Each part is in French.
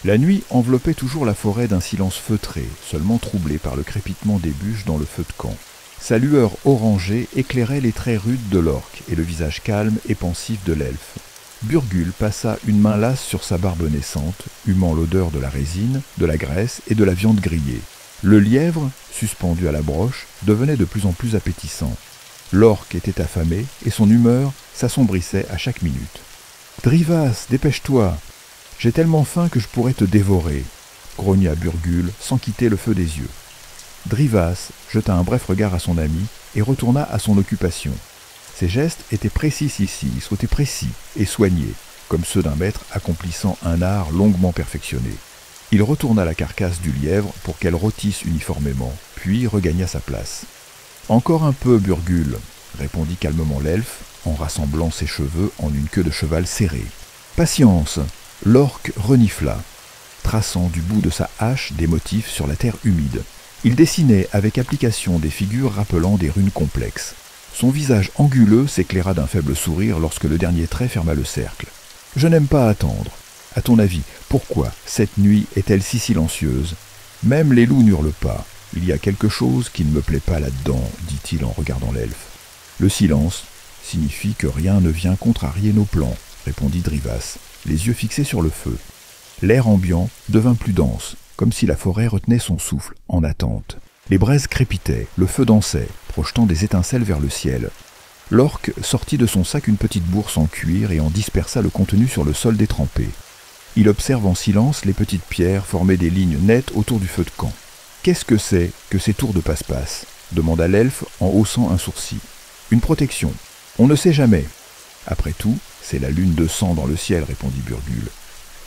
La nuit enveloppait toujours la forêt d'un silence feutré, seulement troublé par le crépitement des bûches dans le feu de camp. Sa lueur orangée éclairait les traits rudes de l'orque et le visage calme et pensif de l'elfe. Burgul passa une main lasse sur sa barbe naissante, humant l'odeur de la résine, de la graisse et de la viande grillée. Le lièvre, suspendu à la broche, devenait de plus en plus appétissant. L'orque était affamé et son humeur s'assombrissait à chaque minute. « Drivas, dépêche-toi! J'ai tellement faim que je pourrais te dévorer !» grogna Burgul sans quitter le feu des yeux. Drivas jeta un bref regard à son ami et retourna à son occupation. Ses gestes étaient précis ici, souhaités précis et soignés, comme ceux d'un maître accomplissant un art longuement perfectionné. Il retourna la carcasse du lièvre pour qu'elle rôtisse uniformément, puis regagna sa place. « Encore un peu, Burgul, » répondit calmement l'elfe, en rassemblant ses cheveux en une queue de cheval serrée. « Patience !» L'orque renifla, traçant du bout de sa hache des motifs sur la terre humide. Il dessinait avec application des figures rappelant des runes complexes. Son visage anguleux s'éclaira d'un faible sourire lorsque le dernier trait ferma le cercle. « Je n'aime pas attendre. À ton avis, pourquoi cette nuit est-elle si silencieuse? Même les loups n'hurlent pas. Il y a quelque chose qui ne me plaît pas là-dedans, dit-il en regardant l'elfe. Le silence signifie que rien ne vient contrarier nos plans, répondit Drivas, les yeux fixés sur le feu. L'air ambiant devint plus dense, comme si la forêt retenait son souffle, en attente. Les braises crépitaient, le feu dansait, projetant des étincelles vers le ciel. L'orque sortit de son sac une petite bourse en cuir et en dispersa le contenu sur le sol détrempé. Il observe en silence les petites pierres former des lignes nettes autour du feu de camp. « Qu'est-ce que c'est que ces tours de passe-passe » demanda l'elfe en haussant un sourcil. « Une protection. On ne sait jamais. » « Après tout, c'est la lune de sang dans le ciel, répondit Burgul.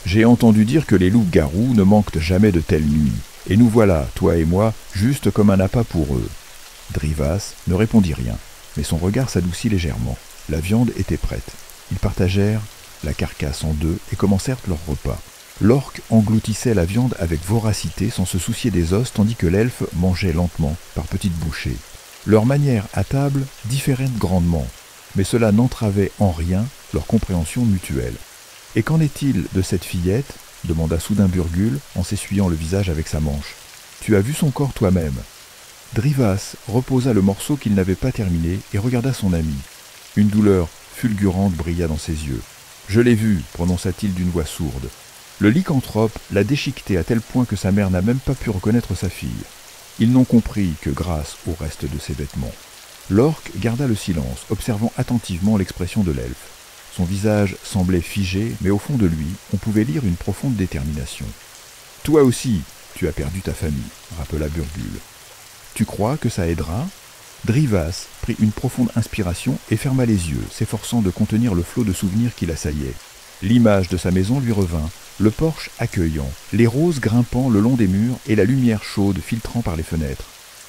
J'ai entendu dire que les loups-garous ne manquent jamais de telles nuits, et nous voilà, toi et moi, juste comme un appât pour eux. Drivas ne répondit rien, mais son regard s'adoucit légèrement. La viande était prête. Ils partagèrent la carcasse en deux et commencèrent leur repas. L'orque engloutissait la viande avec voracité sans se soucier des os, tandis que l'elfe mangeait lentement, par petites bouchées. Leurs manières à table différaient grandement, mais cela n'entravait en rien leur compréhension mutuelle. « Et qu'en est-il de cette fillette ?» demanda soudain Burgul en s'essuyant le visage avec sa manche. « Tu as vu son corps toi-même. » Drivas reposa le morceau qu'il n'avait pas terminé et regarda son ami. Une douleur fulgurante brilla dans ses yeux. « Je l'ai vue, prononça-t-il d'une voix sourde. Le lycanthrope l'a déchiquetée à tel point que sa mère n'a même pas pu reconnaître sa fille. Ils n'ont compris que grâce au reste de ses vêtements. » L'orque garda le silence, observant attentivement l'expression de l'elfe. Son visage semblait figé, mais au fond de lui, on pouvait lire une profonde détermination. « Toi aussi, tu as perdu ta famille, » rappela Burgul. « Tu crois que ça aidera ?» Drivas prit une profonde inspiration et ferma les yeux, s'efforçant de contenir le flot de souvenirs qui l'assaillait. L'image de sa maison lui revint, le porche accueillant, les roses grimpant le long des murs et la lumière chaude filtrant par les fenêtres.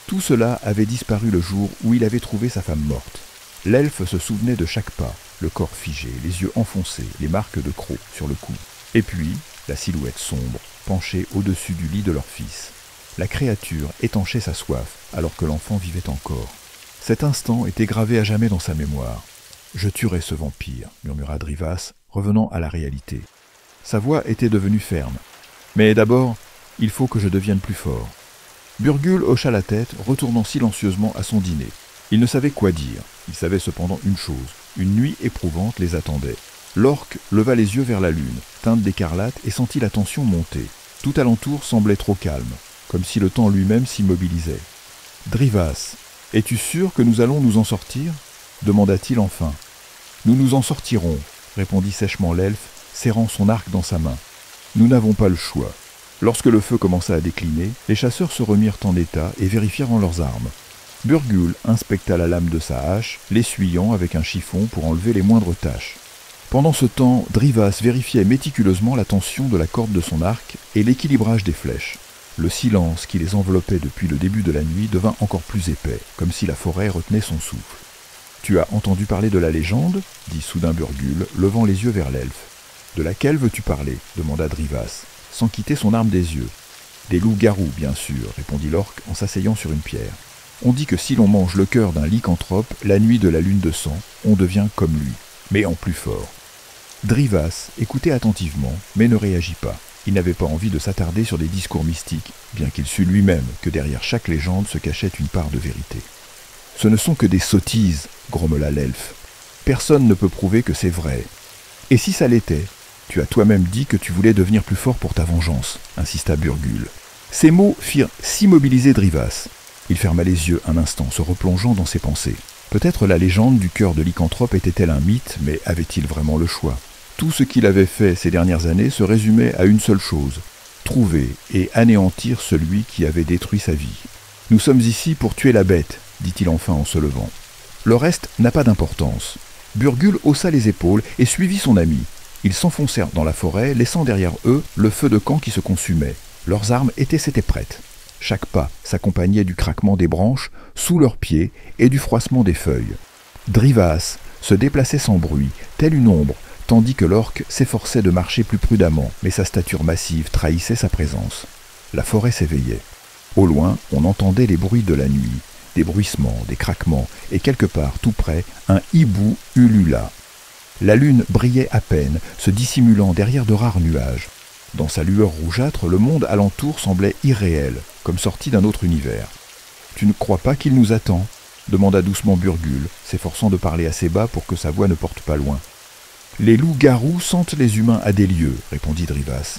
Tout cela avait disparu le jour où il avait trouvé sa femme morte. L'elfe se souvenait de chaque pas, le corps figé, les yeux enfoncés, les marques de crocs sur le cou. Et puis, la silhouette sombre, penchée au-dessus du lit de leur fils. La créature étanchait sa soif, alors que l'enfant vivait encore. Cet instant était gravé à jamais dans sa mémoire. « Je tuerai ce vampire », murmura Drivas, revenant à la réalité. Sa voix était devenue ferme. « Mais d'abord, il faut que je devienne plus fort. » Burgul hocha la tête, retournant silencieusement à son dîner. Il ne savait quoi dire. Il savait cependant une chose. Une nuit éprouvante les attendait. L'orque leva les yeux vers la lune, teinte d'écarlate, et sentit la tension monter. Tout alentour semblait trop calme, comme si le temps lui-même s'immobilisait. « Drivas, es-tu sûr que nous allons nous en sortir ?» demanda-t-il enfin. « Nous nous en sortirons », répondit sèchement l'elfe, serrant son arc dans sa main. « Nous n'avons pas le choix. » Lorsque le feu commença à décliner, les chasseurs se remirent en état et vérifièrent leurs armes. Burgul inspecta la lame de sa hache, l'essuyant avec un chiffon pour enlever les moindres taches. Pendant ce temps, Drivas vérifiait méticuleusement la tension de la corde de son arc et l'équilibrage des flèches. Le silence qui les enveloppait depuis le début de la nuit devint encore plus épais, comme si la forêt retenait son souffle. « Tu as entendu parler de la légende ?» dit soudain Burgul, levant les yeux vers l'elfe. « De laquelle veux-tu parler ?» demanda Drivas, sans quitter son arme des yeux. « Des loups-garous, bien sûr, » répondit l'orque en s'asseyant sur une pierre. « On dit que si l'on mange le cœur d'un lycanthrope, la nuit de la lune de sang, on devient comme lui, mais en plus fort. » Drivas écoutait attentivement, mais ne réagit pas. Il n'avait pas envie de s'attarder sur des discours mystiques, bien qu'il sût lui-même que derrière chaque légende se cachait une part de vérité. « Ce ne sont que des sottises, grommela l'elfe. Personne ne peut prouver que c'est vrai. Et si ça l'était? Tu as toi-même dit que tu voulais devenir plus fort pour ta vengeance, insista Burgul. Ces mots firent s'immobiliser Drivas. Il ferma les yeux un instant, se replongeant dans ses pensées. Peut-être la légende du cœur de lycanthrope était-elle un mythe, mais avait-il vraiment le choix? Tout ce qu'il avait fait ces dernières années se résumait à une seule chose, trouver et anéantir celui qui avait détruit sa vie. « Nous sommes ici pour tuer la bête », dit-il enfin en se levant. Le reste n'a pas d'importance. Burgul haussa les épaules et suivit son ami. Ils s'enfoncèrent dans la forêt, laissant derrière eux le feu de camp qui se consumait. Leurs armes s'étaient prêtes. Chaque pas s'accompagnait du craquement des branches sous leurs pieds et du froissement des feuilles. Drivas se déplaçait sans bruit, telle une ombre, tandis que l'orc s'efforçait de marcher plus prudemment, mais sa stature massive trahissait sa présence. La forêt s'éveillait. Au loin, on entendait les bruits de la nuit, des bruissements, des craquements, et quelque part, tout près, un hibou ulula. La lune brillait à peine, se dissimulant derrière de rares nuages. Dans sa lueur rougeâtre, le monde alentour semblait irréel, comme sorti d'un autre univers. « Tu ne crois pas qu'il nous attend ?» demanda doucement Burgul, s'efforçant de parler assez bas pour que sa voix ne porte pas loin. « Les loups-garous sentent les humains à des lieues, répondit Drivas.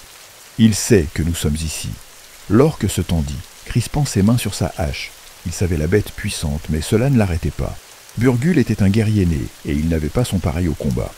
Il sait que nous sommes ici. L'orc se tendit, crispant ses mains sur sa hache. Il savait la bête puissante, mais cela ne l'arrêtait pas. Burgul était un guerrier né, et il n'avait pas son pareil au combat.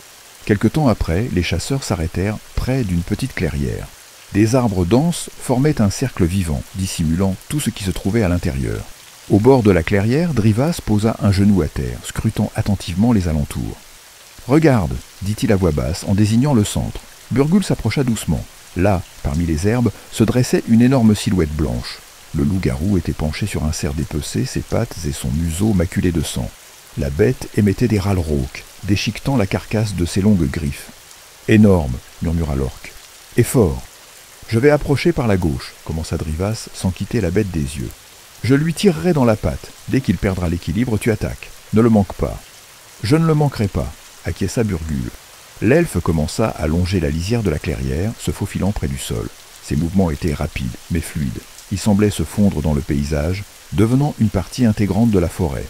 Quelque temps après, les chasseurs s'arrêtèrent près d'une petite clairière. Des arbres denses formaient un cercle vivant, dissimulant tout ce qui se trouvait à l'intérieur. Au bord de la clairière, Drivas posa un genou à terre, scrutant attentivement les alentours. « Regarde » dit-il à voix basse en désignant le centre. Burgul s'approcha doucement. Là, parmi les herbes, se dressait une énorme silhouette blanche. Le loup-garou était penché sur un cerf dépecé, ses pattes et son museau maculés de sang. La bête émettait des râles rauques, déchiquetant la carcasse de ses longues griffes. « Énorme » murmura l'orc. « Et fort. »« Je vais approcher par la gauche » commença Drivas sans quitter la bête des yeux. « Je lui tirerai dans la patte. Dès qu'il perdra l'équilibre, tu attaques. Ne le manque pas. »« Je ne le manquerai pas » acquiesça Burgul. L'elfe commença à longer la lisière de la clairière, se faufilant près du sol. Ses mouvements étaient rapides, mais fluides. Il semblait se fondre dans le paysage, devenant une partie intégrante de la forêt.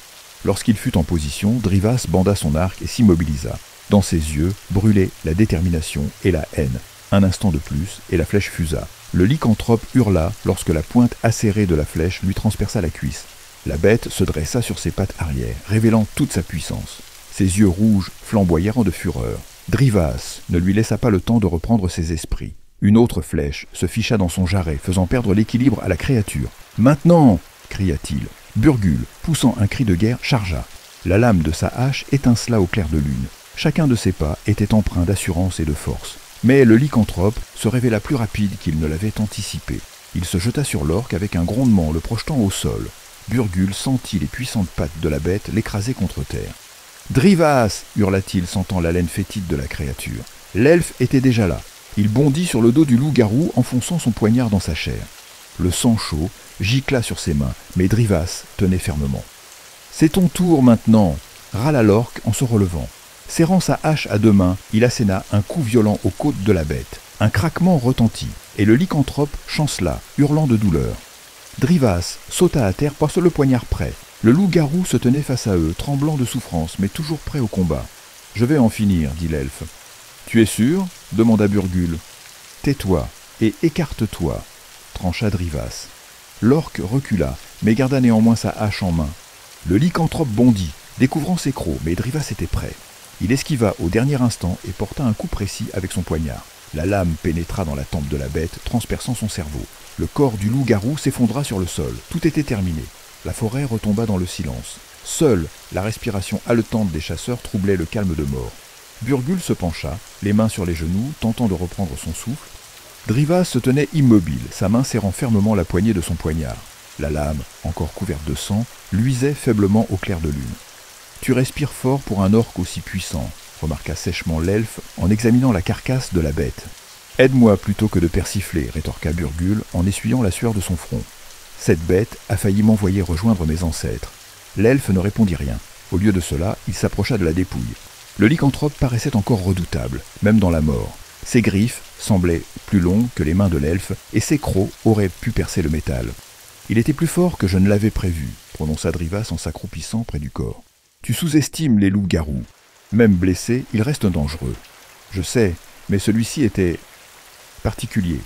Lorsqu'il fut en position, Drivas banda son arc et s'immobilisa. Dans ses yeux brûlaient la détermination et la haine. Un instant de plus, et la flèche fusa. Le lycanthrope hurla lorsque la pointe acérée de la flèche lui transperça la cuisse. La bête se dressa sur ses pattes arrière, révélant toute sa puissance. Ses yeux rouges flamboyèrent de fureur. Drivas ne lui laissa pas le temps de reprendre ses esprits. Une autre flèche se ficha dans son jarret, faisant perdre l'équilibre à la créature. « Maintenant » cria-t-il. Burgul, poussant un cri de guerre, chargea. La lame de sa hache étincela au clair de lune. Chacun de ses pas était empreint d'assurance et de force. Mais le lycanthrope se révéla plus rapide qu'il ne l'avait anticipé. Il se jeta sur l'orc avec un grondement, le projetant au sol. Burgul sentit les puissantes pattes de la bête l'écraser contre terre. « Drivas » hurla-t-il, sentant l'haleine fétide de la créature. L'elfe était déjà là. Il bondit sur le dos du loup-garou, enfonçant son poignard dans sa chair. Le sang chaud gicla sur ses mains, mais Drivas tenait fermement. « C'est ton tour maintenant » râla l'orc en se relevant. Serrant sa hache à deux mains, il asséna un coup violent aux côtes de la bête. Un craquement retentit, et le lycanthrope chancela, hurlant de douleur. Drivas sauta à terre, posa le poignard prêt. Le loup-garou se tenait face à eux, tremblant de souffrance, mais toujours prêt au combat. « Je vais en finir, » dit l'elfe. « Tu es sûr » demanda Burgul. « Tais-toi et écarte-toi » trancha Drivas. L'orc recula, mais garda néanmoins sa hache en main. Le lycanthrope bondit, découvrant ses crocs, mais Drivas était prêt. Il esquiva au dernier instant et porta un coup précis avec son poignard. La lame pénétra dans la tempe de la bête, transperçant son cerveau. Le corps du loup-garou s'effondra sur le sol. Tout était terminé. La forêt retomba dans le silence. Seule la respiration haletante des chasseurs troublait le calme de mort. Burgul se pencha, les mains sur les genoux, tentant de reprendre son souffle. Drivas se tenait immobile, sa main serrant fermement la poignée de son poignard. La lame, encore couverte de sang, luisait faiblement au clair de lune. « Tu respires fort pour un orc aussi puissant », remarqua sèchement l'elfe en examinant la carcasse de la bête. « Aide-moi plutôt que de persifler », rétorqua Burgul en essuyant la sueur de son front. « Cette bête a failli m'envoyer rejoindre mes ancêtres. » L'elfe ne répondit rien. Au lieu de cela, il s'approcha de la dépouille. Le lycanthrope paraissait encore redoutable, même dans la mort. Ses griffes semblaient plus longues que les mains de l'elfe, et ses crocs auraient pu percer le métal. « Il était plus fort que je ne l'avais prévu », prononça Drivas en s'accroupissant près du corps. « Tu sous-estimes les loups-garous. Même blessés, ils restent dangereux. Je sais, mais celui-ci était particulier. »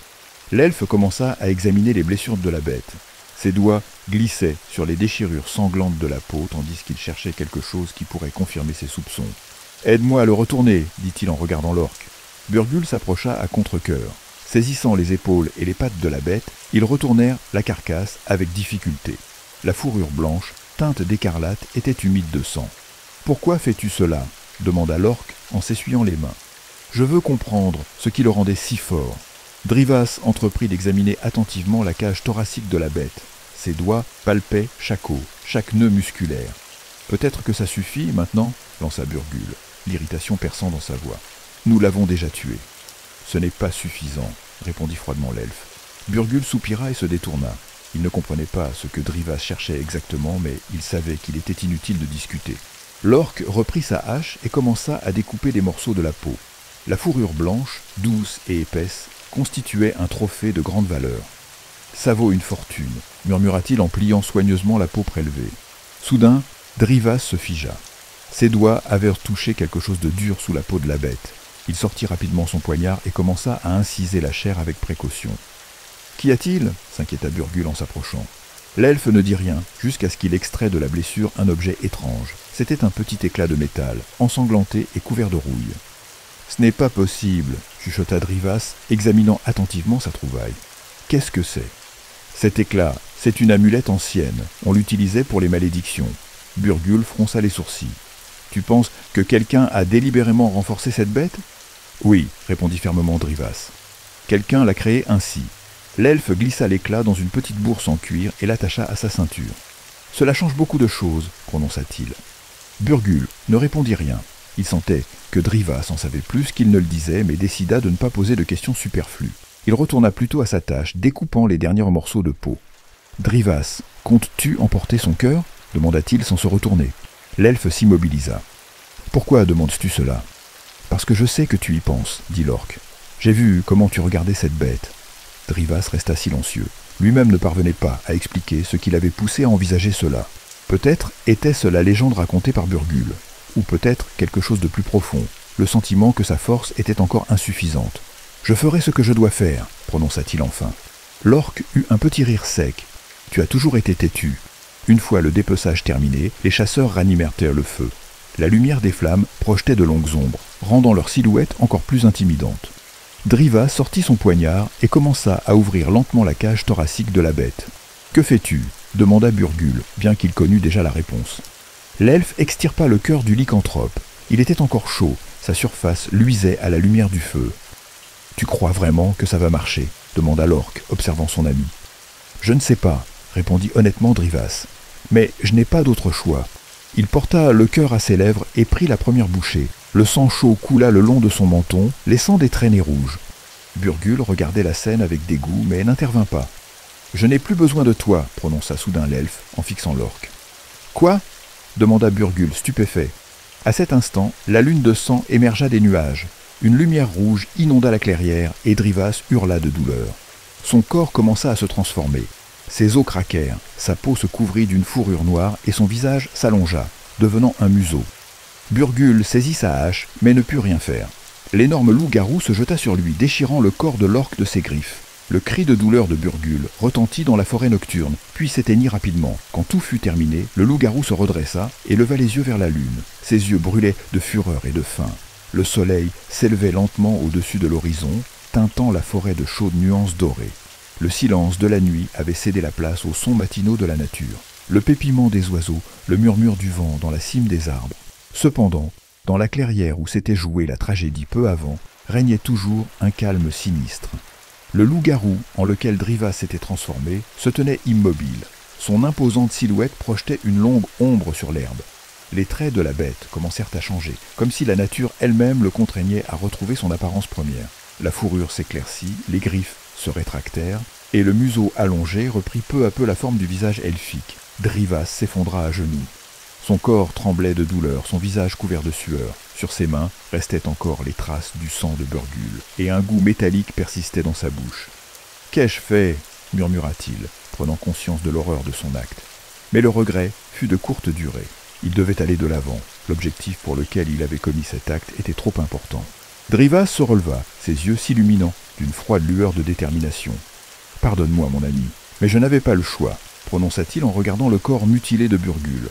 L'elfe commença à examiner les blessures de la bête. Ses doigts glissaient sur les déchirures sanglantes de la peau, tandis qu'il cherchait quelque chose qui pourrait confirmer ses soupçons. « Aide-moi à le retourner, dit-il en regardant l'orque. Burgul s'approcha à contre-cœur. Saisissant les épaules et les pattes de la bête, ils retournèrent la carcasse avec difficulté. La fourrure blanche, teinte d'écarlate, était humide de sang. « Pourquoi fais-tu cela » demanda l'orque en s'essuyant les mains. « Je veux comprendre ce qui le rendait si fort. » Drivas entreprit d'examiner attentivement la cage thoracique de la bête. Ses doigts palpaient chaque os, chaque nœud musculaire. « Peut-être que ça suffit maintenant » lança Burgul, l'irritation perçant dans sa voix. « Nous l'avons déjà tué. »« Ce n'est pas suffisant » répondit froidement l'elfe. Burgul soupira et se détourna. Il ne comprenait pas ce que Drivas cherchait exactement, mais il savait qu'il était inutile de discuter. L'orque reprit sa hache et commença à découper des morceaux de la peau. La fourrure blanche, douce et épaisse, constituait un trophée de grande valeur. « Ça vaut une fortune » murmura-t-il en pliant soigneusement la peau prélevée. Soudain, Drivas se figea. Ses doigts avaient touché quelque chose de dur sous la peau de la bête. Il sortit rapidement son poignard et commença à inciser la chair avec précaution. « Qu'y a-t-il » s'inquiéta Burgul en s'approchant. L'elfe ne dit rien, jusqu'à ce qu'il extrait de la blessure un objet étrange. C'était un petit éclat de métal, ensanglanté et couvert de rouille. « Ce n'est pas possible » chuchota Drivas, examinant attentivement sa trouvaille. « Qu'est-ce que c'est ?»« Cet éclat, c'est une amulette ancienne. On l'utilisait pour les malédictions. » Burgul fronça les sourcils. « Tu penses que quelqu'un a délibérément renforcé cette bête ?»« Oui, » répondit fermement Drivas. « Quelqu'un l'a créé ainsi. » L'elfe glissa l'éclat dans une petite bourse en cuir et l'attacha à sa ceinture. « Cela change beaucoup de choses, » prononça-t-il. Burgul ne répondit rien. Il sentait que Drivas en savait plus qu'il ne le disait, mais décida de ne pas poser de questions superflues. Il retourna plutôt à sa tâche, découpant les derniers morceaux de peau. « Drivas, comptes-tu emporter son cœur » demanda-t-il sans se retourner. L'elfe s'immobilisa. « Pourquoi demandes-tu cela ?»« Parce que je sais que tu y penses, » dit l'orque. « J'ai vu comment tu regardais cette bête. » Drivas resta silencieux. Lui-même ne parvenait pas à expliquer ce qui l'avait poussé à envisager cela. Peut-être était-ce la légende racontée par Burgul, ou peut-être quelque chose de plus profond, le sentiment que sa force était encore insuffisante. « Je ferai ce que je dois faire, » prononça-t-il enfin. L'orque eut un petit rire sec. « Tu as toujours été têtu. » Une fois le dépeçage terminé, les chasseurs ranimèrent le feu. La lumière des flammes projetait de longues ombres, rendant leur silhouette encore plus intimidante. Drivas sortit son poignard et commença à ouvrir lentement la cage thoracique de la bête. « Que fais-tu » demanda Burgul, bien qu'il connût déjà la réponse. L'elfe extirpa le cœur du lycanthrope. Il était encore chaud, sa surface luisait à la lumière du feu. « Tu crois vraiment que ça va marcher » demanda l'orque, observant son ami. « Je ne sais pas » répondit honnêtement Drivas. « Mais je n'ai pas d'autre choix. » Il porta le cœur à ses lèvres et prit la première bouchée. Le sang chaud coula le long de son menton, laissant des traînées rouges. Burgul regardait la scène avec dégoût, mais n'intervint pas. « Je n'ai plus besoin de toi » prononça soudain l'elfe, en fixant l'orque. « Quoi » demanda Burgul, stupéfait. À cet instant, la lune de sang émergea des nuages. Une lumière rouge inonda la clairière et Drivas hurla de douleur. Son corps commença à se transformer. Ses os craquèrent, sa peau se couvrit d'une fourrure noire et son visage s'allongea, devenant un museau. Burgul saisit sa hache, mais ne put rien faire. L'énorme loup-garou se jeta sur lui, déchirant le corps de l'orque de ses griffes. Le cri de douleur de Burgul retentit dans la forêt nocturne, puis s'éteignit rapidement. Quand tout fut terminé, le loup-garou se redressa et leva les yeux vers la lune. Ses yeux brûlaient de fureur et de faim. Le soleil s'élevait lentement au-dessus de l'horizon, teintant la forêt de chaudes nuances dorées. Le silence de la nuit avait cédé la place aux sons matinaux de la nature. Le pépillement des oiseaux, le murmure du vent dans la cime des arbres. Cependant, dans la clairière où s'était jouée la tragédie peu avant, régnait toujours un calme sinistre. Le loup-garou, en lequel Drivas s'était transformé, se tenait immobile. Son imposante silhouette projetait une longue ombre sur l'herbe. Les traits de la bête commencèrent à changer, comme si la nature elle-même le contraignait à retrouver son apparence première. La fourrure s'éclaircit, les griffes se rétractèrent, et le museau allongé reprit peu à peu la forme du visage elfique. Drivas s'effondra à genoux. Son corps tremblait de douleur, son visage couvert de sueur. Sur ses mains restaient encore les traces du sang de Burgul, et un goût métallique persistait dans sa bouche. « Qu'ai-je fait » murmura-t-il, prenant conscience de l'horreur de son acte. Mais le regret fut de courte durée. Il devait aller de l'avant. L'objectif pour lequel il avait commis cet acte était trop important. Drivas se releva, ses yeux s'illuminant d'une froide lueur de détermination. « Pardonne-moi, mon ami, mais je n'avais pas le choix », prononça-t-il en regardant le corps mutilé de Burgul.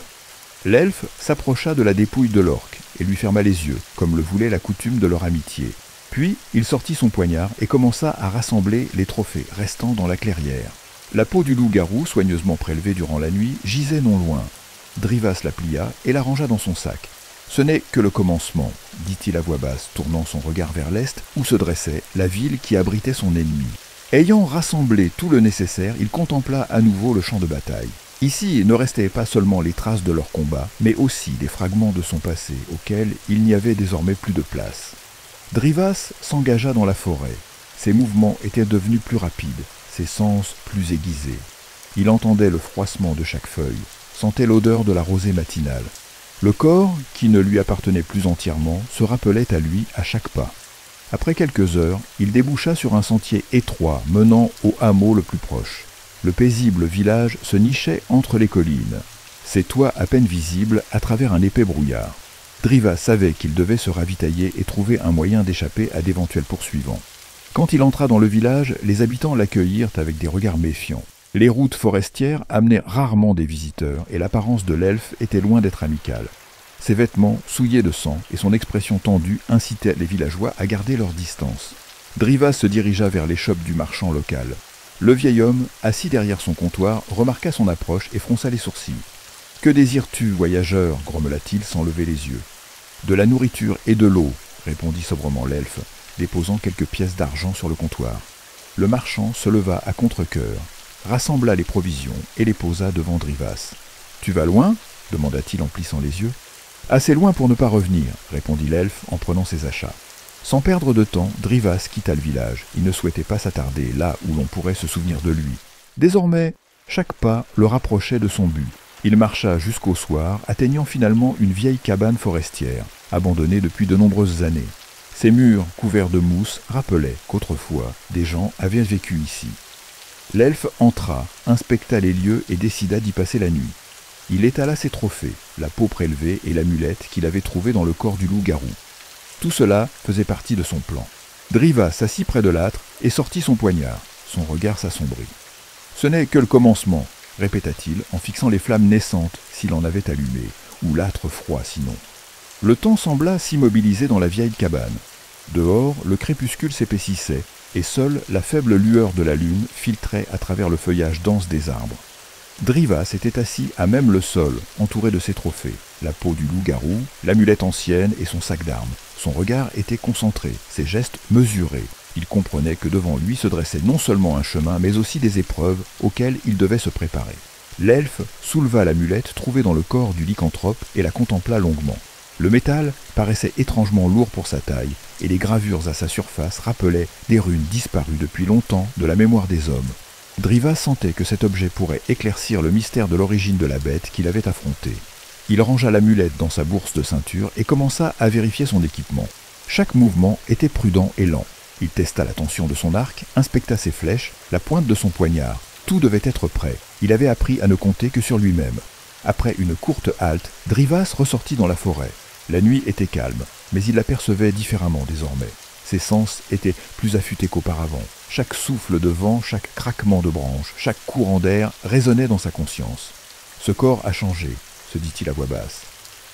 L'elfe s'approcha de la dépouille de l'orque et lui ferma les yeux, comme le voulait la coutume de leur amitié. Puis il sortit son poignard et commença à rassembler les trophées restant dans la clairière. La peau du loup-garou, soigneusement prélevée durant la nuit, gisait non loin. Drivas la plia et la rangea dans son sac. « Ce n'est que le commencement », dit-il à voix basse, tournant son regard vers l'est, où se dressait la ville qui abritait son ennemi. Ayant rassemblé tout le nécessaire, il contempla à nouveau le champ de bataille. Ici ne restaient pas seulement les traces de leur combat, mais aussi des fragments de son passé, auxquels il n'y avait désormais plus de place. Drivas s'engagea dans la forêt. Ses mouvements étaient devenus plus rapides, ses sens plus aiguisés. Il entendait le froissement de chaque feuille, sentait l'odeur de la rosée matinale. Le corps, qui ne lui appartenait plus entièrement, se rappelait à lui à chaque pas. Après quelques heures, il déboucha sur un sentier étroit menant au hameau le plus proche. Le paisible village se nichait entre les collines, ses toits à peine visibles à travers un épais brouillard. Drivas savait qu'il devait se ravitailler et trouver un moyen d'échapper à d'éventuels poursuivants. Quand il entra dans le village, les habitants l'accueillirent avec des regards méfiants. Les routes forestières amenaient rarement des visiteurs et l'apparence de l'elfe était loin d'être amicale. Ses vêtements souillés de sang et son expression tendue incitaient les villageois à garder leur distance. Drivas se dirigea vers l'échoppe du marchand local. Le vieil homme, assis derrière son comptoir, remarqua son approche et fronça les sourcils. « Que désires-tu, voyageur » grommela-t-il sans lever les yeux. « De la nourriture et de l'eau » répondit sobrement l'elfe, déposant quelques pièces d'argent sur le comptoir. Le marchand se leva à contre-cœur, rassembla les provisions et les posa devant Drivas. « Tu vas loin » demanda-t-il en plissant les yeux. « Assez loin pour ne pas revenir » répondit l'elfe en prenant ses achats. Sans perdre de temps, Drivas quitta le village. Il ne souhaitait pas s'attarder là où l'on pourrait se souvenir de lui. Désormais, chaque pas le rapprochait de son but. Il marcha jusqu'au soir, atteignant finalement une vieille cabane forestière, abandonnée depuis de nombreuses années. Ses murs, couverts de mousse, rappelaient qu'autrefois, des gens avaient vécu ici. L'elfe entra, inspecta les lieux et décida d'y passer la nuit. Il étala ses trophées, la peau prélevée et l'amulette qu'il avait trouvée dans le corps du loup-garou. Tout cela faisait partie de son plan. Drivas s'assit près de l'âtre et sortit son poignard. Son regard s'assombrit. « Ce n'est que le commencement », répéta-t-il en fixant les flammes naissantes s'il en avait allumé, ou l'âtre froid sinon. Le temps sembla s'immobiliser dans la vieille cabane. Dehors, le crépuscule s'épaississait et seule la faible lueur de la lune filtrait à travers le feuillage dense des arbres. Drivas était assis à même le sol, entouré de ses trophées, la peau du loup-garou, l'amulette ancienne et son sac d'armes. Son regard était concentré, ses gestes mesurés. Il comprenait que devant lui se dressait non seulement un chemin, mais aussi des épreuves auxquelles il devait se préparer. L'elfe souleva l'amulette trouvée dans le corps du lycanthrope et la contempla longuement. Le métal paraissait étrangement lourd pour sa taille, et les gravures à sa surface rappelaient des runes disparues depuis longtemps de la mémoire des hommes. Drivas sentait que cet objet pourrait éclaircir le mystère de l'origine de la bête qu'il avait affrontée. Il rangea l'amulette dans sa bourse de ceinture et commença à vérifier son équipement. Chaque mouvement était prudent et lent. Il testa la tension de son arc, inspecta ses flèches, la pointe de son poignard. Tout devait être prêt. Il avait appris à ne compter que sur lui-même. Après une courte halte, Drivas ressortit dans la forêt. La nuit était calme, mais il l'apercevait différemment désormais. Ses sens étaient plus affûtés qu'auparavant. Chaque souffle de vent, chaque craquement de branches, chaque courant d'air résonnait dans sa conscience. « Ce corps a changé », se dit-il à voix basse.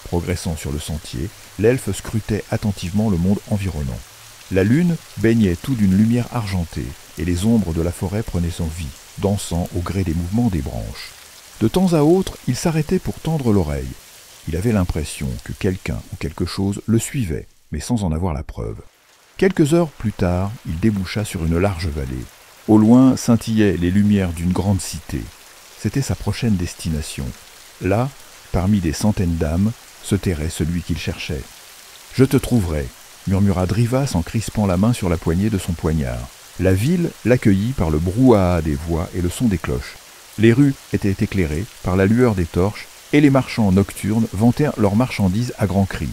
Progressant sur le sentier, l'elfe scrutait attentivement le monde environnant. La lune baignait tout d'une lumière argentée, et les ombres de la forêt prenaient son vie, dansant au gré des mouvements des branches. De temps à autre, il s'arrêtait pour tendre l'oreille. Il avait l'impression que quelqu'un ou quelque chose le suivait, mais sans en avoir la preuve. Quelques heures plus tard, il déboucha sur une large vallée. Au loin scintillaient les lumières d'une grande cité. C'était sa prochaine destination. Là, parmi des centaines d'âmes, se terrait celui qu'il cherchait. « Je te trouverai », murmura Drivas en crispant la main sur la poignée de son poignard. La ville l'accueillit par le brouhaha des voix et le son des cloches. Les rues étaient éclairées par la lueur des torches et les marchands nocturnes vantaient leurs marchandises à grands cris.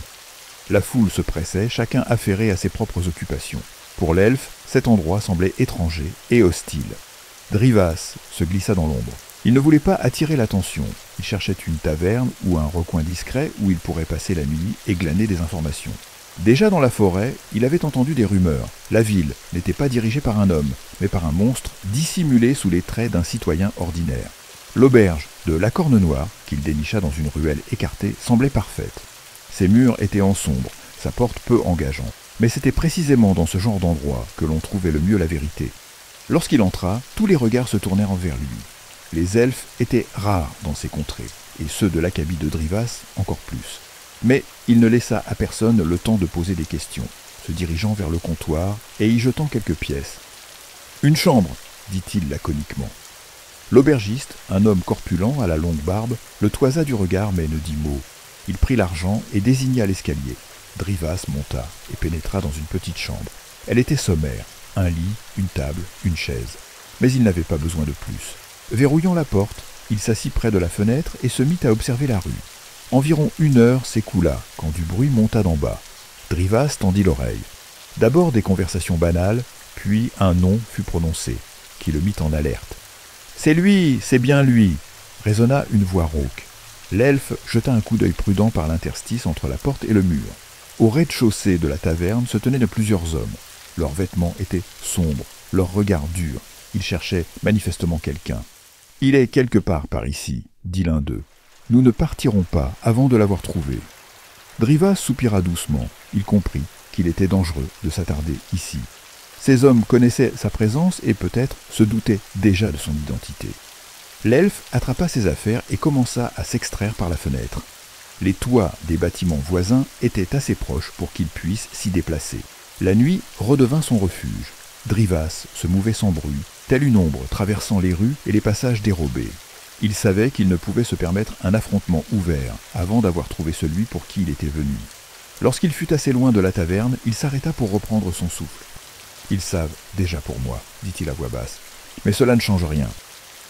La foule se pressait, chacun affairé à ses propres occupations. Pour l'elfe, cet endroit semblait étranger et hostile. Drivas se glissa dans l'ombre. Il ne voulait pas attirer l'attention. Il cherchait une taverne ou un recoin discret où il pourrait passer la nuit et glaner des informations. Déjà dans la forêt, il avait entendu des rumeurs. La ville n'était pas dirigée par un homme, mais par un monstre dissimulé sous les traits d'un citoyen ordinaire. L'auberge de la Corne Noire, qu'il dénicha dans une ruelle écartée, semblait parfaite. Ses murs étaient en sombre, sa porte peu engageante. Mais c'était précisément dans ce genre d'endroit que l'on trouvait le mieux la vérité. Lorsqu'il entra, tous les regards se tournèrent envers lui. Les elfes étaient rares dans ces contrées, et ceux de l'Acabie de Drivas encore plus. Mais il ne laissa à personne le temps de poser des questions, se dirigeant vers le comptoir et y jetant quelques pièces. « Une chambre !» dit-il laconiquement. L'aubergiste, un homme corpulent à la longue barbe, le toisa du regard mais ne dit mot. Il prit l'argent et désigna l'escalier. Drivas monta et pénétra dans une petite chambre. Elle était sommaire, un lit, une table, une chaise. Mais il n'avait pas besoin de plus. Verrouillant la porte, il s'assit près de la fenêtre et se mit à observer la rue. Environ 1 heure s'écoula quand du bruit monta d'en bas. Drivas tendit l'oreille. D'abord des conversations banales, puis un nom fut prononcé, qui le mit en alerte. « C'est lui, c'est bien lui !» résonna une voix rauque. L'elfe jeta un coup d'œil prudent par l'interstice entre la porte et le mur. Au rez-de-chaussée de la taverne se tenaient plusieurs hommes. Leurs vêtements étaient sombres, leurs regards durs. Ils cherchaient manifestement quelqu'un. « Il est quelque part par ici, » dit l'un d'eux. « Nous ne partirons pas avant de l'avoir trouvé. » Drivas soupira doucement. Il comprit qu'il était dangereux de s'attarder ici. Ces hommes connaissaient sa présence et peut-être se doutaient déjà de son identité. L'elfe attrapa ses affaires et commença à s'extraire par la fenêtre. Les toits des bâtiments voisins étaient assez proches pour qu'il puisse s'y déplacer. La nuit redevint son refuge. Drivas se mouvait sans bruit, telle une ombre traversant les rues et les passages dérobés. Il savait qu'il ne pouvait se permettre un affrontement ouvert avant d'avoir trouvé celui pour qui il était venu. Lorsqu'il fut assez loin de la taverne, il s'arrêta pour reprendre son souffle. « Ils savent déjà pour moi, » dit-il à voix basse. « Mais cela ne change rien. »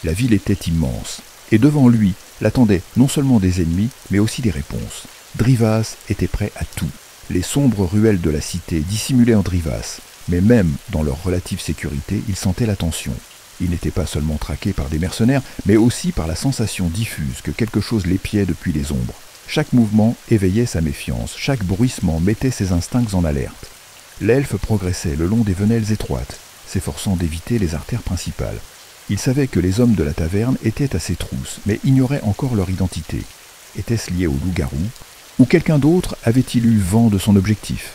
La ville était immense, et devant lui l'attendaient non seulement des ennemis, mais aussi des réponses. Drivas était prêt à tout. Les sombres ruelles de la cité dissimulaient en Drivas, mais même dans leur relative sécurité, il sentait la tension. Il n'était pas seulement traqué par des mercenaires, mais aussi par la sensation diffuse que quelque chose l'épiait depuis les ombres. Chaque mouvement éveillait sa méfiance, chaque bruissement mettait ses instincts en alerte. L'elfe progressait le long des venelles étroites, s'efforçant d'éviter les artères principales. Il savait que les hommes de la taverne étaient à ses trousses, mais ignorait encore leur identité. Était-ce lié au loup-garou? Ou quelqu'un d'autre avait-il eu vent de son objectif?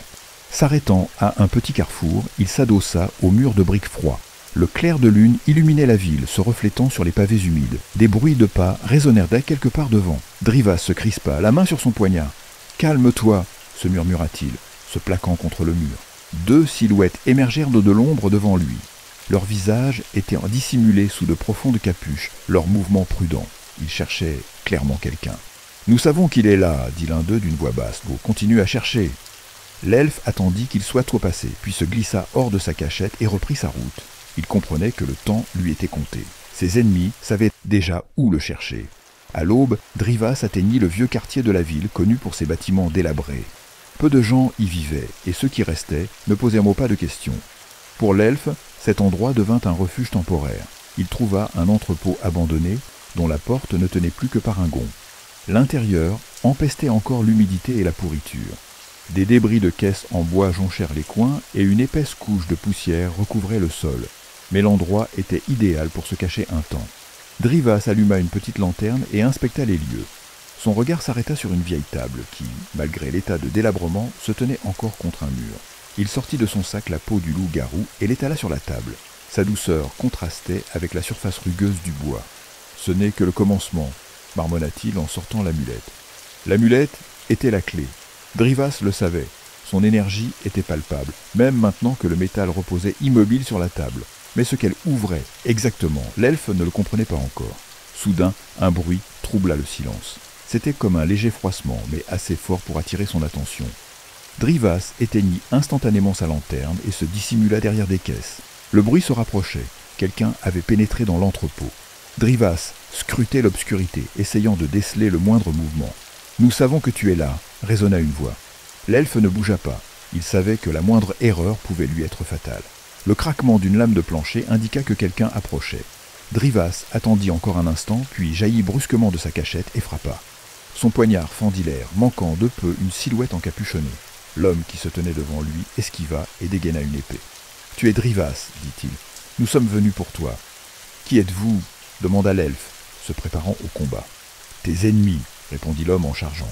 S'arrêtant à un petit carrefour, il s'adossa au mur de briques froids. Le clair de lune illuminait la ville, se reflétant sur les pavés humides. Des bruits de pas résonnèrent dès quelque part devant. Drivas se crispa, la main sur son poignard. « Calme-toi » se murmura-t-il, se plaquant contre le mur. 2 silhouettes émergèrent de l'ombre devant lui. Leurs visages étaient dissimulés sous de profondes capuches, leurs mouvements prudents. Ils cherchaient clairement quelqu'un. « Nous savons qu'il est là, » dit l'un d'eux d'une voix basse. « Vous continuez à chercher. » L'elfe attendit qu'il soit trop passé, puis se glissa hors de sa cachette et reprit sa route. Il comprenait que le temps lui était compté. Ses ennemis savaient déjà où le chercher. À l'aube, Drivas atteignit le vieux quartier de la ville, connu pour ses bâtiments délabrés. Peu de gens y vivaient, et ceux qui restaient ne posaient mot pas de questions. Pour l'elfe, cet endroit devint un refuge temporaire. Il trouva un entrepôt abandonné, dont la porte ne tenait plus que par un gond. L'intérieur empestait encore l'humidité et la pourriture. Des débris de caisses en bois jonchèrent les coins et une épaisse couche de poussière recouvrait le sol. Mais l'endroit était idéal pour se cacher un temps. Drivas alluma une petite lanterne et inspecta les lieux. Son regard s'arrêta sur une vieille table qui, malgré l'état de délabrement, se tenait encore contre un mur. Il sortit de son sac la peau du loup-garou et l'étala sur la table. Sa douceur contrastait avec la surface rugueuse du bois. « Ce n'est que le commencement », marmonna-t-il en sortant l'amulette. L'amulette était la clé. Drivas le savait. Son énergie était palpable, même maintenant que le métal reposait immobile sur la table. Mais ce qu'elle ouvrait exactement, l'elfe ne le comprenait pas encore. Soudain, un bruit troubla le silence. C'était comme un léger froissement, mais assez fort pour attirer son attention. Drivas éteignit instantanément sa lanterne et se dissimula derrière des caisses. Le bruit se rapprochait. Quelqu'un avait pénétré dans l'entrepôt. Drivas scrutait l'obscurité, essayant de déceler le moindre mouvement. « Nous savons que tu es là », résonna une voix. L'elfe ne bougea pas. Il savait que la moindre erreur pouvait lui être fatale. Le craquement d'une lame de plancher indiqua que quelqu'un approchait. Drivas attendit encore un instant, puis jaillit brusquement de sa cachette et frappa. Son poignard fendit l'air, manquant de peu une silhouette encapuchonnée. L'homme qui se tenait devant lui esquiva et dégaina une épée. « Tu es Drivas, dit-il. Nous sommes venus pour toi. »« Qui êtes-vous » demanda l'elfe, se préparant au combat. « Tes ennemis, » répondit l'homme en chargeant.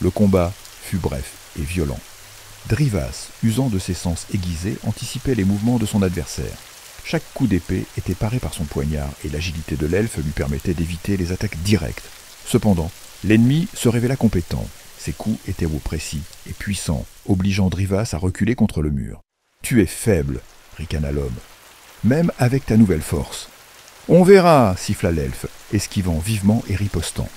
Le combat fut bref et violent. Drivas, usant de ses sens aiguisés, anticipait les mouvements de son adversaire. Chaque coup d'épée était paré par son poignard et l'agilité de l'elfe lui permettait d'éviter les attaques directes. Cependant, l'ennemi se révéla compétent. Ses coups étaient au précis et puissants, obligeant Drivas à reculer contre le mur. « Tu es faible, » ricana l'homme, « même avec ta nouvelle force. »« On verra, » siffla l'elfe, esquivant vivement et ripostant.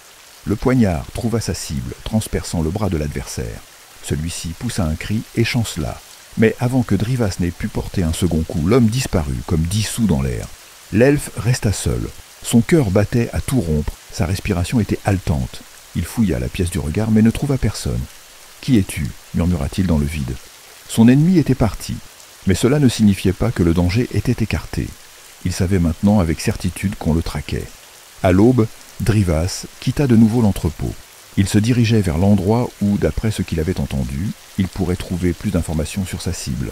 Le poignard trouva sa cible, transperçant le bras de l'adversaire. Celui-ci poussa un cri et chancela. Mais avant que Drivas n'ait pu porter un second coup, l'homme disparut, comme dissous dans l'air. L'elfe resta seul. Son cœur battait à tout rompre, sa respiration était haletante. Il fouilla la pièce du regard, mais ne trouva personne. « Qui es-tu » murmura-t-il dans le vide. Son ennemi était parti, mais cela ne signifiait pas que le danger était écarté. Il savait maintenant avec certitude qu'on le traquait. À l'aube, Drivas quitta de nouveau l'entrepôt. Il se dirigeait vers l'endroit où, d'après ce qu'il avait entendu, il pourrait trouver plus d'informations sur sa cible.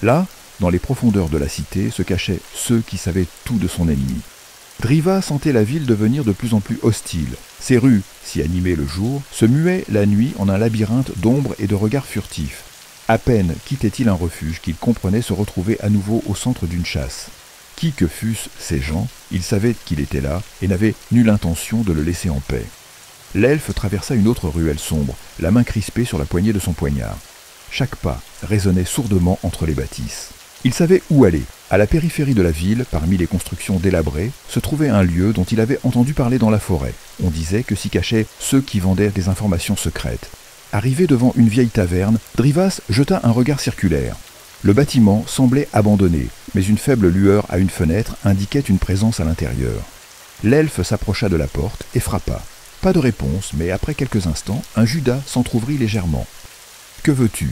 Là, dans les profondeurs de la cité, se cachaient ceux qui savaient tout de son ennemi. Drivas sentait la ville devenir de plus en plus hostile. Ses rues, si animées le jour, se muaient la nuit en un labyrinthe d'ombres et de regards furtifs. À peine quittait-il un refuge qu'il comprenait se retrouver à nouveau au centre d'une chasse. Qui que fussent ces gens, il savait qu'il était là et n'avait nulle intention de le laisser en paix. L'elfe traversa une autre ruelle sombre, la main crispée sur la poignée de son poignard. Chaque pas résonnait sourdement entre les bâtisses. Il savait où aller. À la périphérie de la ville, parmi les constructions délabrées, se trouvait un lieu dont il avait entendu parler dans la forêt. On disait que s'y cachaient ceux qui vendaient des informations secrètes. Arrivé devant une vieille taverne, Drivas jeta un regard circulaire. Le bâtiment semblait abandonné, mais une faible lueur à une fenêtre indiquait une présence à l'intérieur. L'elfe s'approcha de la porte et frappa. Pas de réponse, mais après quelques instants, un Judas s'entr'ouvrit légèrement. « Que veux-tu »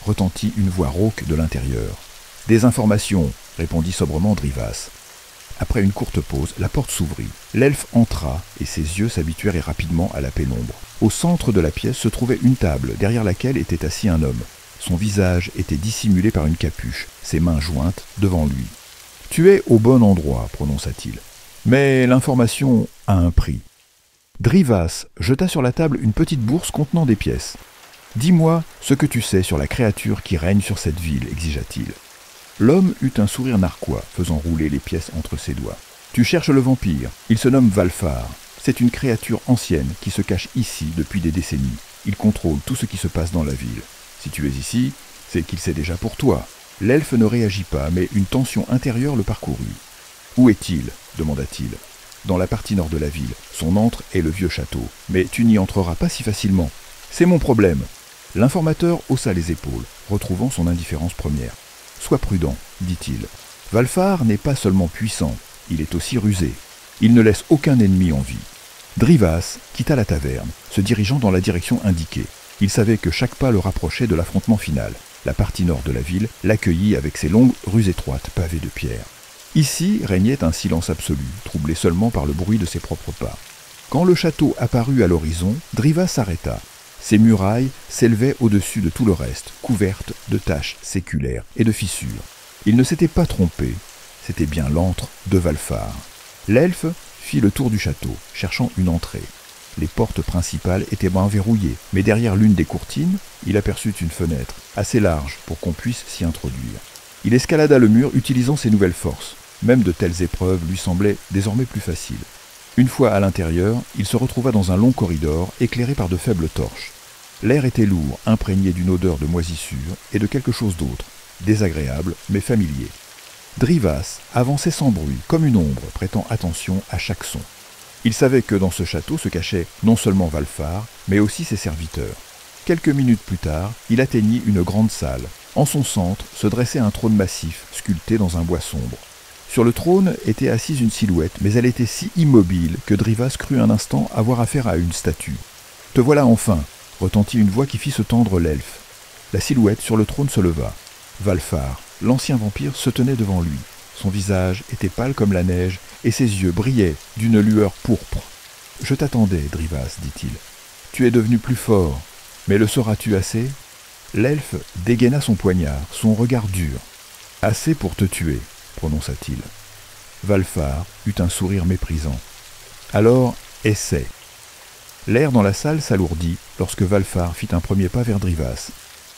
retentit une voix rauque de l'intérieur. « Des informations » répondit sobrement Drivas. Après une courte pause, la porte s'ouvrit. L'elfe entra et ses yeux s'habituèrent rapidement à la pénombre. Au centre de la pièce se trouvait une table, derrière laquelle était assis un homme. Son visage était dissimulé par une capuche, ses mains jointes devant lui. « Tu es au bon endroit » prononça-t-il. « Mais l'information a un prix. » Drivas jeta sur la table une petite bourse contenant des pièces. « Dis-moi ce que tu sais sur la créature qui règne sur cette ville, » exigea-t-il. L'homme eut un sourire narquois, faisant rouler les pièces entre ses doigts. « Tu cherches le vampire. Il se nomme Valfar. C'est une créature ancienne qui se cache ici depuis des décennies. Il contrôle tout ce qui se passe dans la ville. Si tu es ici, c'est qu'il sait déjà pour toi. » L'elfe ne réagit pas, mais une tension intérieure le parcourut. « Où est-il » demanda-t-il. « Dans la partie nord de la ville. Son antre est le vieux château. Mais tu n'y entreras pas si facilement. C'est mon problème. » L'informateur haussa les épaules, retrouvant son indifférence première. « Sois prudent, dit-il. Valfar n'est pas seulement puissant, il est aussi rusé. Il ne laisse aucun ennemi en vie. » Drivas quitta la taverne, se dirigeant dans la direction indiquée. Il savait que chaque pas le rapprochait de l'affrontement final. La partie nord de la ville l'accueillit avec ses longues rues étroites pavées de pierre. Ici régnait un silence absolu, troublé seulement par le bruit de ses propres pas. Quand le château apparut à l'horizon, Drivas s'arrêta. Ses murailles s'élevaient au-dessus de tout le reste, couvertes de taches séculaires et de fissures. Il ne s'était pas trompé, c'était bien l'antre de Valfar. L'elfe fit le tour du château, cherchant une entrée. Les portes principales étaient bien verrouillées, mais derrière l'une des courtines, il aperçut une fenêtre, assez large pour qu'on puisse s'y introduire. Il escalada le mur utilisant ses nouvelles forces. Même de telles épreuves lui semblaient désormais plus faciles. Une fois à l'intérieur, il se retrouva dans un long corridor éclairé par de faibles torches. L'air était lourd, imprégné d'une odeur de moisissure et de quelque chose d'autre, désagréable mais familier. Drivas avançait sans bruit, comme une ombre, prêtant attention à chaque son. Il savait que dans ce château se cachait non seulement Valfar, mais aussi ses serviteurs. Quelques minutes plus tard, il atteignit une grande salle. En son centre se dressait un trône massif, sculpté dans un bois sombre. Sur le trône était assise une silhouette, mais elle était si immobile que Drivas crut un instant avoir affaire à une statue. « Te voilà enfin !» retentit une voix qui fit se tendre l'elfe. La silhouette sur le trône se leva. Valfar, l'ancien vampire, se tenait devant lui. Son visage était pâle comme la neige, et ses yeux brillaient d'une lueur pourpre. « Je t'attendais, Drivas, dit-il. Tu es devenu plus fort, mais le sauras-tu assez ?» L'elfe dégaina son poignard, son regard dur. « Assez pour te tuer, prononça-t-il. Valfar eut un sourire méprisant. « Alors, essaie. » L'air dans la salle s'alourdit lorsque Valfar fit un premier pas vers Drivas.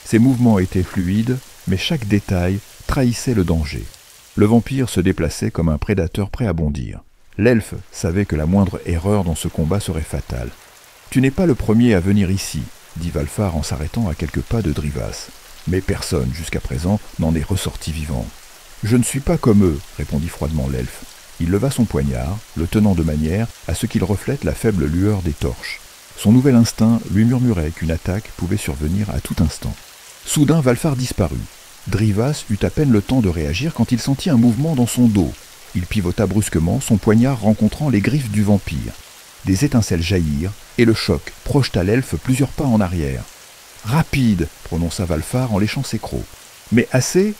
Ses mouvements étaient fluides, mais chaque détail trahissait le danger. Le vampire se déplaçait comme un prédateur prêt à bondir. L'elfe savait que la moindre erreur dans ce combat serait fatale. « Tu n'es pas le premier à venir ici, » dit Valfar en s'arrêtant à quelques pas de Drivas. « Mais personne, jusqu'à présent, n'en est ressorti vivant. »« Je ne suis pas comme eux, » répondit froidement l'elfe. Il leva son poignard, le tenant de manière à ce qu'il reflète la faible lueur des torches. Son nouvel instinct lui murmurait qu'une attaque pouvait survenir à tout instant. Soudain, Valfar disparut. Drivas eut à peine le temps de réagir quand il sentit un mouvement dans son dos. Il pivota brusquement, son poignard rencontrant les griffes du vampire. Des étincelles jaillirent, et le choc projeta l'elfe plusieurs pas en arrière. « Rapide !» prononça Valfar en léchant ses crocs. « Mais assez ?»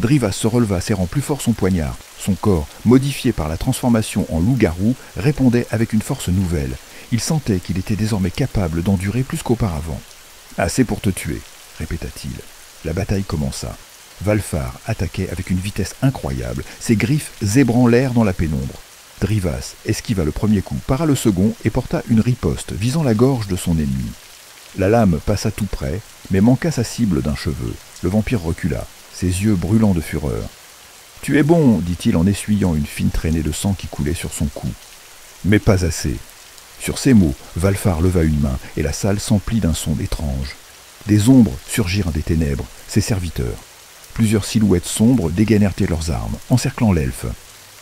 Drivas se releva, serrant plus fort son poignard. Son corps, modifié par la transformation en loup-garou, répondait avec une force nouvelle. Il sentait qu'il était désormais capable d'endurer plus qu'auparavant. « Assez pour te tuer !» répéta-t-il. La bataille commença. Valfar attaquait avec une vitesse incroyable, ses griffes zébrant l'air dans la pénombre. Drivas esquiva le premier coup, para le second et porta une riposte visant la gorge de son ennemi. La lame passa tout près, mais manqua sa cible d'un cheveu. Le vampire recula, ses yeux brûlants de fureur. « Tu es bon, dit-il en essuyant une fine traînée de sang qui coulait sur son cou. Mais pas assez. » Sur ces mots, Valfar leva une main et la salle s'emplit d'un son étrange. Des ombres surgirent des ténèbres, ses serviteurs. Plusieurs silhouettes sombres dégainèrent leurs armes, encerclant l'elfe.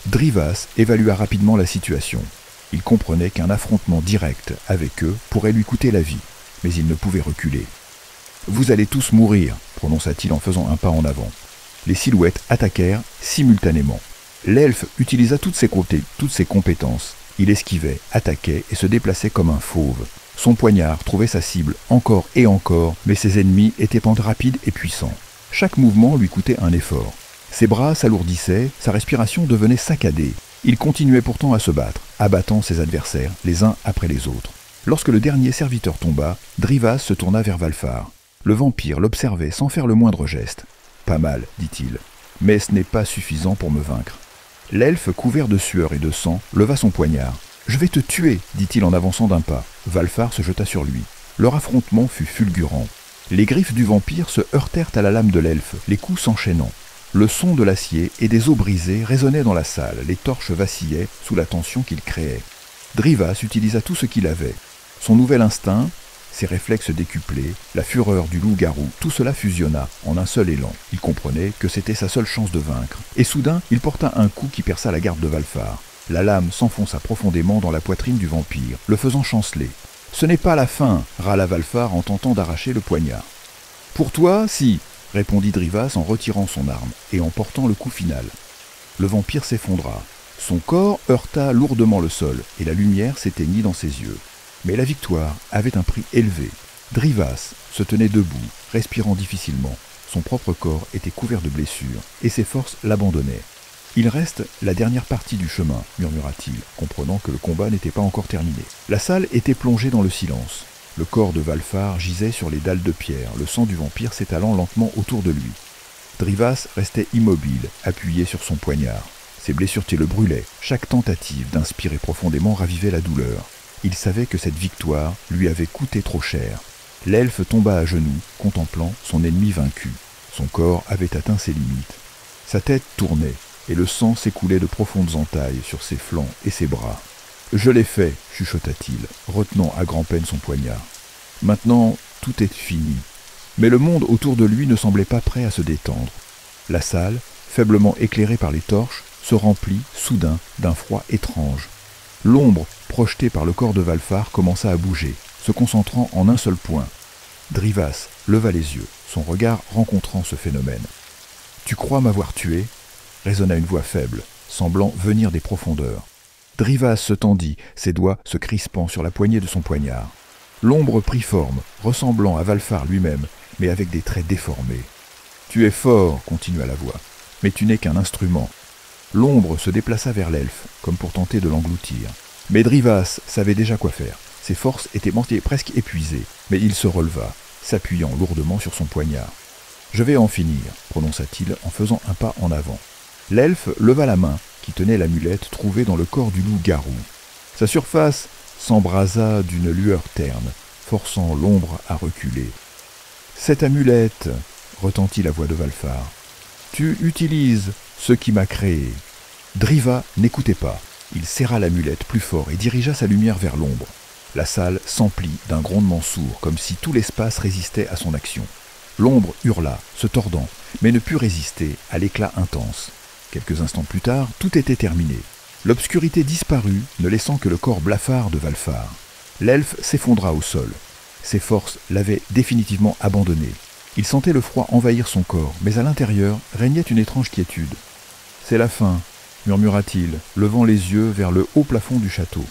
Drivas évalua rapidement la situation. Il comprenait qu'un affrontement direct avec eux pourrait lui coûter la vie, mais il ne pouvait reculer. « Vous allez tous mourir, » prononça-t-il en faisant un pas en avant. Les silhouettes attaquèrent simultanément. L'elfe utilisa toutes ses compétences. Il esquivait, attaquait et se déplaçait comme un fauve. Son poignard trouvait sa cible encore et encore, mais ses ennemis étaient pentes rapides et puissants. Chaque mouvement lui coûtait un effort. Ses bras s'alourdissaient, sa respiration devenait saccadée. Il continuait pourtant à se battre, abattant ses adversaires les uns après les autres. Lorsque le dernier serviteur tomba, Drivas se tourna vers Valfar. Le vampire l'observait sans faire le moindre geste. « Pas mal, dit-il, mais ce n'est pas suffisant pour me vaincre. » L'elfe, couvert de sueur et de sang, leva son poignard. « Je vais te tuer, dit-il en avançant d'un pas. » Valfar se jeta sur lui. Leur affrontement fut fulgurant. Les griffes du vampire se heurtèrent à la lame de l'elfe, les coups s'enchaînant. Le son de l'acier et des os brisés résonnait dans la salle, les torches vacillaient sous la tension qu'il créait. Drivas utilisa tout ce qu'il avait. Son nouvel instinct, ses réflexes décuplés, la fureur du loup-garou, tout cela fusionna en un seul élan. Il comprenait que c'était sa seule chance de vaincre. Et soudain, il porta un coup qui perça la garde de Valfar. La lame s'enfonça profondément dans la poitrine du vampire, le faisant chanceler. « Ce n'est pas la fin !» râla Valfar en tentant d'arracher le poignard. « Pour toi, si !» répondit Drivas en retirant son arme et en portant le coup final. Le vampire s'effondra. Son corps heurta lourdement le sol et la lumière s'éteignit dans ses yeux. Mais la victoire avait un prix élevé. Drivas se tenait debout, respirant difficilement. Son propre corps était couvert de blessures et ses forces l'abandonnaient. « Il reste la dernière partie du chemin, » murmura-t-il, comprenant que le combat n'était pas encore terminé. La salle était plongée dans le silence. Le corps de Valfar gisait sur les dalles de pierre, le sang du vampire s'étalant lentement autour de lui. Drivas restait immobile, appuyé sur son poignard. Ses blessures le brûlaient. Chaque tentative d'inspirer profondément ravivait la douleur. Il savait que cette victoire lui avait coûté trop cher. L'elfe tomba à genoux, contemplant son ennemi vaincu. Son corps avait atteint ses limites. Sa tête tournait, et le sang s'écoulait de profondes entailles sur ses flancs et ses bras. « Je l'ai fait, » chuchota-t-il, retenant à grand-peine son poignard. Maintenant, tout est fini. Mais le monde autour de lui ne semblait pas prêt à se détendre. La salle, faiblement éclairée par les torches, se remplit, soudain, d'un froid étrange. L'ombre, projetée par le corps de Valfar, commença à bouger, se concentrant en un seul point. Drivas leva les yeux, son regard rencontrant ce phénomène. « Tu crois m'avoir tué ?» résonna une voix faible. semblant venir des profondeurs. Drivas se tendit, ses doigts se crispant sur la poignée de son poignard. L'ombre prit forme, ressemblant à Valfar lui-même, mais avec des traits déformés. « Tu es fort, continua la voix, mais tu n'es qu'un instrument. » L'ombre se déplaça vers l'elfe, comme pour tenter de l'engloutir. Mais Drivas savait déjà quoi faire. Ses forces étaient presque épuisées, mais il se releva, s'appuyant lourdement sur son poignard. « Je vais en finir, prononça-t-il en faisant un pas en avant. L'elfe leva la main qui tenait l'amulette trouvée dans le corps du loup-garou. Sa surface s'embrasa d'une lueur terne, forçant l'ombre à reculer. « Cette amulette, retentit la voix de Valfar, tu utilises ce qui m'a créé. » Driva n'écoutait pas. Il serra l'amulette plus fort et dirigea sa lumière vers l'ombre. La salle s'emplit d'un grondement sourd, comme si tout l'espace résistait à son action. L'ombre hurla, se tordant, mais ne put résister à l'éclat intense. Quelques instants plus tard, tout était terminé. L'obscurité disparut, ne laissant que le corps blafard de Valfar. L'elfe s'effondra au sol. Ses forces l'avaient définitivement abandonné. Il sentait le froid envahir son corps, mais à l'intérieur régnait une étrange quiétude. « C'est la fin », murmura-t-il, levant les yeux vers le haut plafond du château.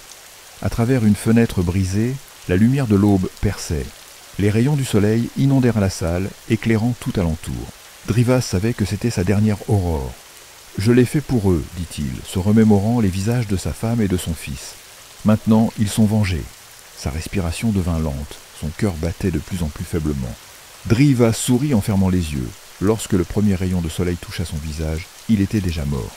À travers une fenêtre brisée, la lumière de l'aube perçait. Les rayons du soleil inondèrent la salle, éclairant tout alentour. Drivas savait que c'était sa dernière aurore. « Je l'ai fait pour eux, dit-il, se remémorant les visages de sa femme et de son fils. Maintenant, ils sont vengés. » Sa respiration devint lente, son cœur battait de plus en plus faiblement. Drivas sourit en fermant les yeux. Lorsque le premier rayon de soleil toucha son visage, il était déjà mort.